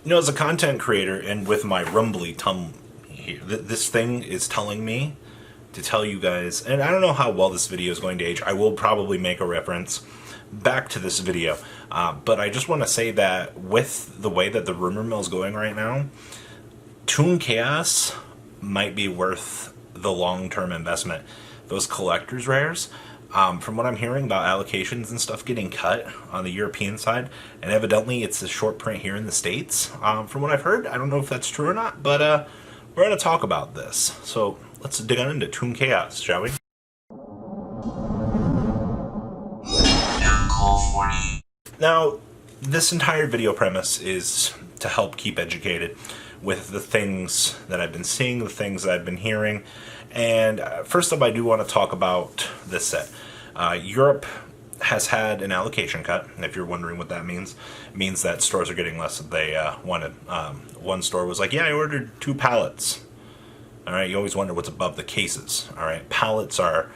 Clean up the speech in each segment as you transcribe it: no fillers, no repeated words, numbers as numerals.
You know, as a content creator and with my rumbly tum here, this thing is telling me to tell you guys, and I don't know how well this video is going to age. I will probably make a reference back to this video, but I just want to say that with the way that the rumor mill is going right now, Toon Chaos might be worth the long-term investment. Those collector's rares, from what I'm hearing about allocations and stuff getting cut on the European side, and evidently it's a short print here in the States, from what I've heard. I don't know if that's true or not, but we're going to talk about this. So let's dig on into Toon Chaos, shall we? Now, this entire video premise is to help keep educated with the things that I've been seeing, the things that I've been hearing. And first up, I do want to talk about this set. Europe has had an allocation cut, and if you're wondering what that means, it means that stores are getting less than they wanted. One store was like, yeah, I ordered 2 pallets. All right, you always wonder what's above the cases. All right, pallets are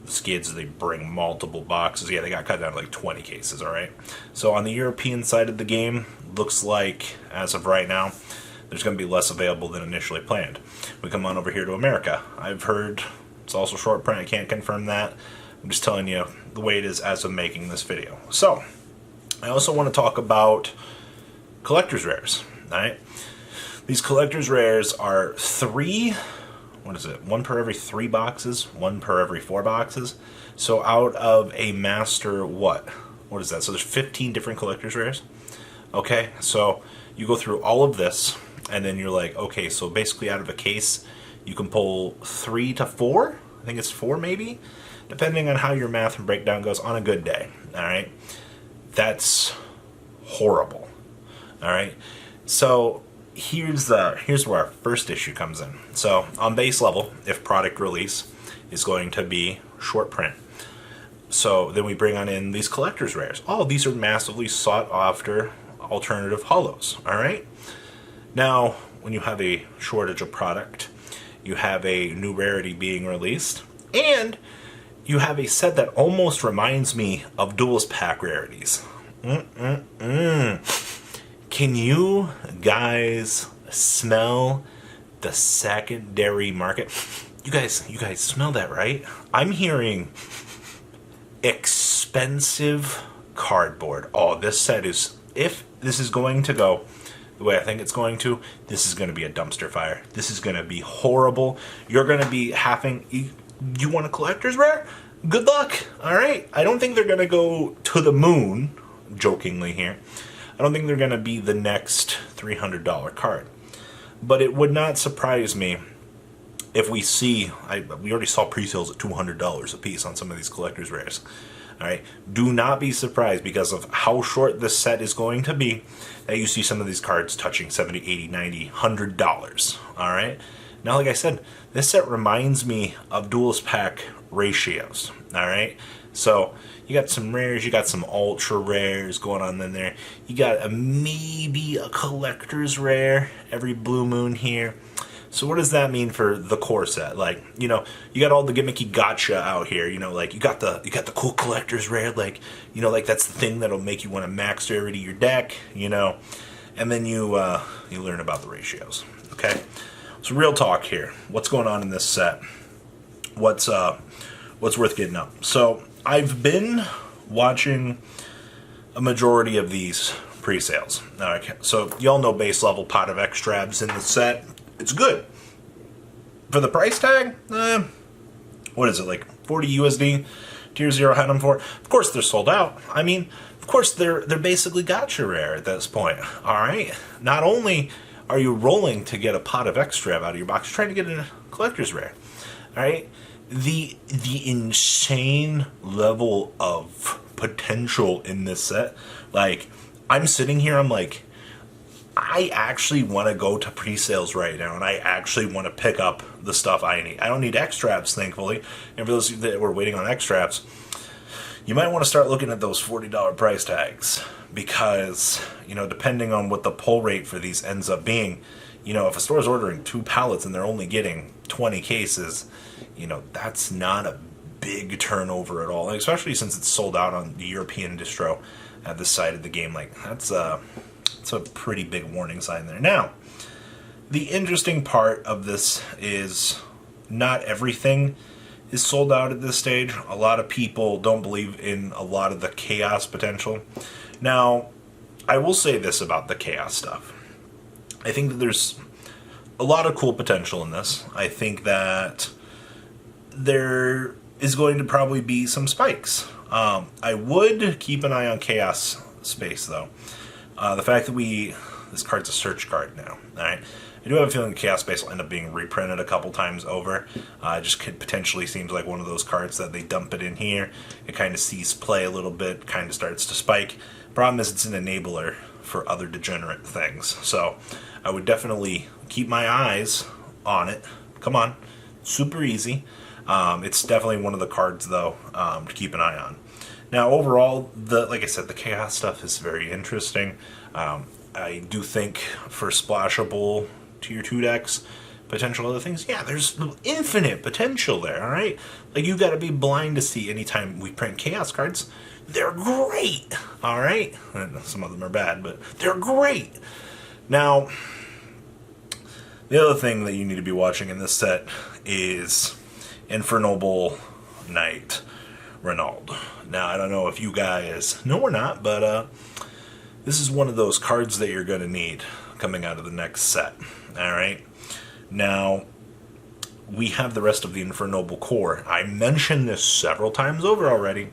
the skids, they bring multiple boxes. Yeah, they got cut down to like 20 cases, all right? So on the European side of the game, looks like, as of right now, there's going to be less available than initially planned. We come on over here to America. I've heard it's also short print. I can't confirm that. I'm just telling you the way it is as of making this video. So, I also want to talk about collector's rares, all right? These collector's rares are 3, what is it, 1 per every 3 boxes, 1 per every 4 boxes. So out of a master, what is that? So there's 15 different collector's rares. Okay, so you go through all of this, and then you're like, okay, so basically out of a case, you can pull 3 to 4. I think it's 4 maybe, depending on how your math and breakdown goes on a good day. All right, that's horrible. All right, so here's where our first issue comes in. So on base level, if product release is going to be short print, so then we bring on in these collector's rares. Oh, these are massively sought after alternative holos. All right. Now, when you have a shortage of product, you have a new rarity being released, and you have a set that almost reminds me of Duelist Pack rarities. Can you guys smell the secondary market? You guys smell that, right? I'm hearing expensive cardboard. Oh, this set is, if this is going to go the way I think it's going to, this is going to be a dumpster fire. This is going to be horrible. You're going to be having, you want a collector's rare? Good luck, all right? I don't think they're going to go to the moon, jokingly here. I don't think they're going to be the next $300 card. But it would not surprise me if we see, we already saw pre-sales at $200 a piece on some of these collector's rares. All right, do not be surprised because of how short this set is going to be that you see some of these cards touching $70, $80, $90, $100. All right, now like I said, this set reminds me of Duelist Pack ratios. All right, so you got some rares, you got some ultra rares going on in there. You got maybe a collector's rare every blue moon here. So what does that mean for the core set? Like, you know, you got all the gimmicky gotcha out here. You know, like you got the cool collector's rare. Like, you know, like that's the thing that'll make you want to max rarity your deck. You know, and then you learn about the ratios. Okay, so real talk here. What's going on in this set? What's worth getting up? So I've been watching a majority of these pre-sales. Okay, so y'all know base level pot of extras in the set. It's good. For the price tag, what is it, like 40 USD? Tier 0 had them for. Of course they're sold out. I mean, of course they're basically gotcha rare at this point. All right. Not only are you rolling to get a pot of extra out of your box, you're trying to get a collector's rare. All right. The insane level of potential in this set. Like, I'm sitting here, I'm like, I actually want to go to pre-sales right now, and I actually want to pick up the stuff I need. I don't need extras, thankfully. And for those that were waiting on extras, you might want to start looking at those $40 price tags because, you know, depending on what the pull rate for these ends up being, you know, if a store's ordering 2 pallets and they're only getting 20 cases, you know, that's not a big turnover at all, especially since it's sold out on the European distro at this side of the game. Like, that's It's a pretty big warning sign there. Now, the interesting part of this is not everything is sold out at this stage. A lot of people don't believe in a lot of the chaos potential. Now, I will say this about the chaos stuff. I think that there's a lot of cool potential in this. I think that there is going to probably be some spikes. I would keep an eye on chaos space, though. The fact that this card's a search card now, alright? I do have a feeling Chaos Space will end up being reprinted a couple times over. It just potentially seems like one of those cards that they dump it in here. It kind of sees play a little bit, kind of starts to spike. Problem is it's an enabler for other degenerate things. So I would definitely keep my eyes on it. Come on. Super easy. It's definitely one of the cards, though, to keep an eye on. Now, overall, like I said, the Chaos stuff is very interesting. I do think for splashable Tier 2 decks, potential other things, yeah, there's infinite potential there, alright? Like, you gotta be blind to see anytime we print Chaos cards. They're great, alright? Some of them are bad, but they're great. Now, the other thing that you need to be watching in this set is Infernoble Knight Renaud. Now, I don't know if you guys know or not, but this is one of those cards that you're going to need coming out of the next set. Alright? Now, we have the rest of the Infernoble core. I mentioned this several times over already.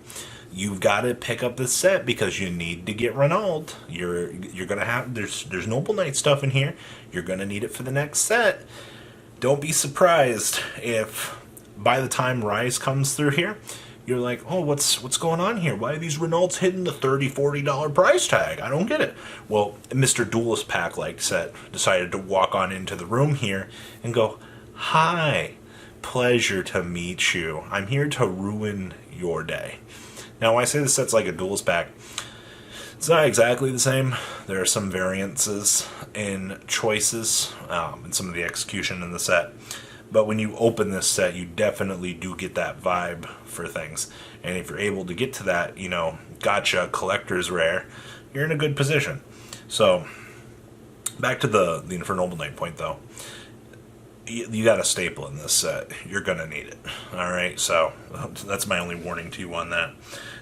You've got to pick up this set because you need to get Renaud. You're going to have... There's Noble Knight stuff in here. You're going to need it for the next set. Don't be surprised if by the time Rise comes through here, you're like, oh, what's going on here? Why are these Renauds hitting the $30, $40 price tag? I don't get it. Well, Mr. Duelist Pack-like set decided to walk on into the room here and go, hi, pleasure to meet you. I'm here to ruin your day. Now, when I say this set's like a Duelist Pack, it's not exactly the same. There are some variances in choices and some of the execution in the set. But when you open this set, you definitely do get that vibe for things. And if you're able to get to that, gotcha, collector's rare, you're in a good position. So, back to the Infernoble Knight point, though. You got a staple in this set. You're going to need it. Alright, so that's my only warning to you on that.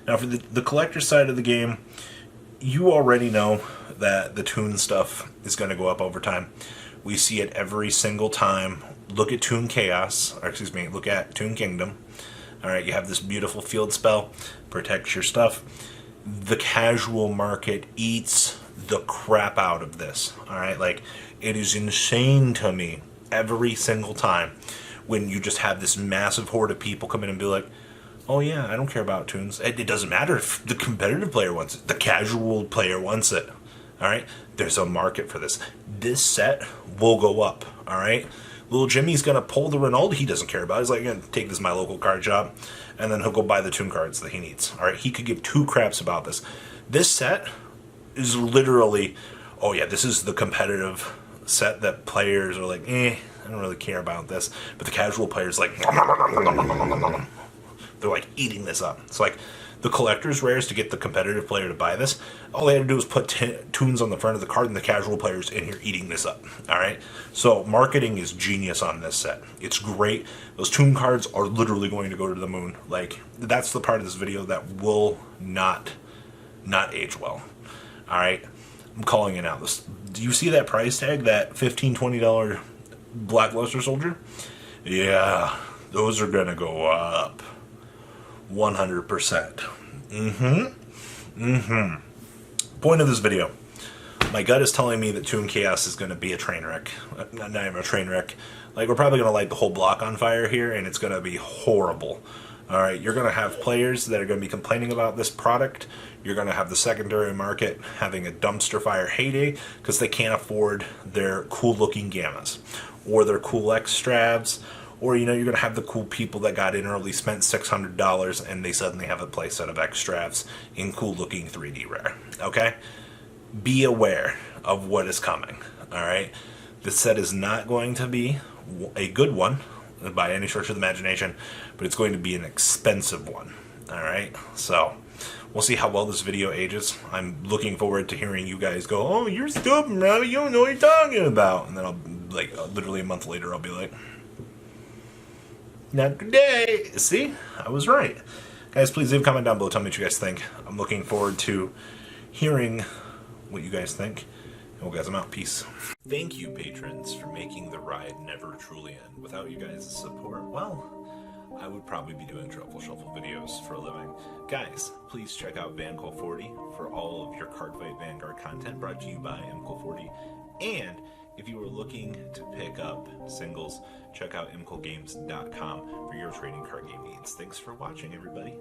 Now, for the collector side of the game, you already know that the Toon stuff is going to go up over time. We see it every single time. Look at Toon Chaos, or excuse me, look at Toon Kingdom. Alright, you have this beautiful field spell, protects your stuff. The casual market eats the crap out of this. Alright, like, it is insane to me every single time when you just have this massive horde of people come in and be like, oh yeah, I don't care about Toons. It doesn't matter if the competitive player wants it, the casual player wants it. Alright, there's a market for this. This set will go up, alright? Little Jimmy's going to pull the Renaud he doesn't care about. He's like, I'm going to take this my local card shop, and then he'll go buy the Toon cards that he needs. Alright, he could give two craps about this. This set is literally, oh yeah, this is the competitive set that players are like, I don't really care about this. But the casual players like, they're like eating this up. It's like, the collector's rares to get the competitive player to buy this, all they had to do was put Toons on the front of the card and the casual players in here eating this up. Alright? So marketing is genius on this set. It's great. Those Toon cards are literally going to go to the moon. Like, that's the part of this video that will not age well. Alright? I'm calling it out. Do you see that price tag? That $15, $20 Blackluster Soldier? Yeah, those are gonna go up. 100%. Point of this video. My gut is telling me that Toon Chaos is going to be a train wreck. Not even a train wreck. Like, we're probably going to light the whole block on fire here, and it's going to be horrible. Alright, you're going to have players that are going to be complaining about this product. You're going to have the secondary market having a dumpster fire heyday because they can't afford their cool-looking gammas or their cool X-Stravs. Or, you're going to have the cool people that got in early, spent $600, and they suddenly have a playset of X-Stravs in cool-looking 3D rare. Okay? Be aware of what is coming. Alright? This set is not going to be a good one, by any stretch of the imagination, but it's going to be an expensive one. Alright? So, We'll see how well this video ages. I'm looking forward to hearing you guys go, "Oh, you're stupid, Robbie. You don't know what you're talking about." And then I'll, like, literally a month later, I'll be like, "Not today." See? I was right. Guys, please leave a comment down below. Tell me what you guys think. I'm looking forward to hearing what you guys think. And well, guys, I'm out. Peace. Thank you, patrons, for making the ride never truly end. Without you guys' support, well, I would probably be doing Truffle Shuffle videos for a living. Guys, please check out VanCole40 for all of your Cardfight Vanguard content brought to you by MCole40. And if you are looking to pick up singles, check out mcolegames.com for your trading card game needs. Thanks for watching, everybody.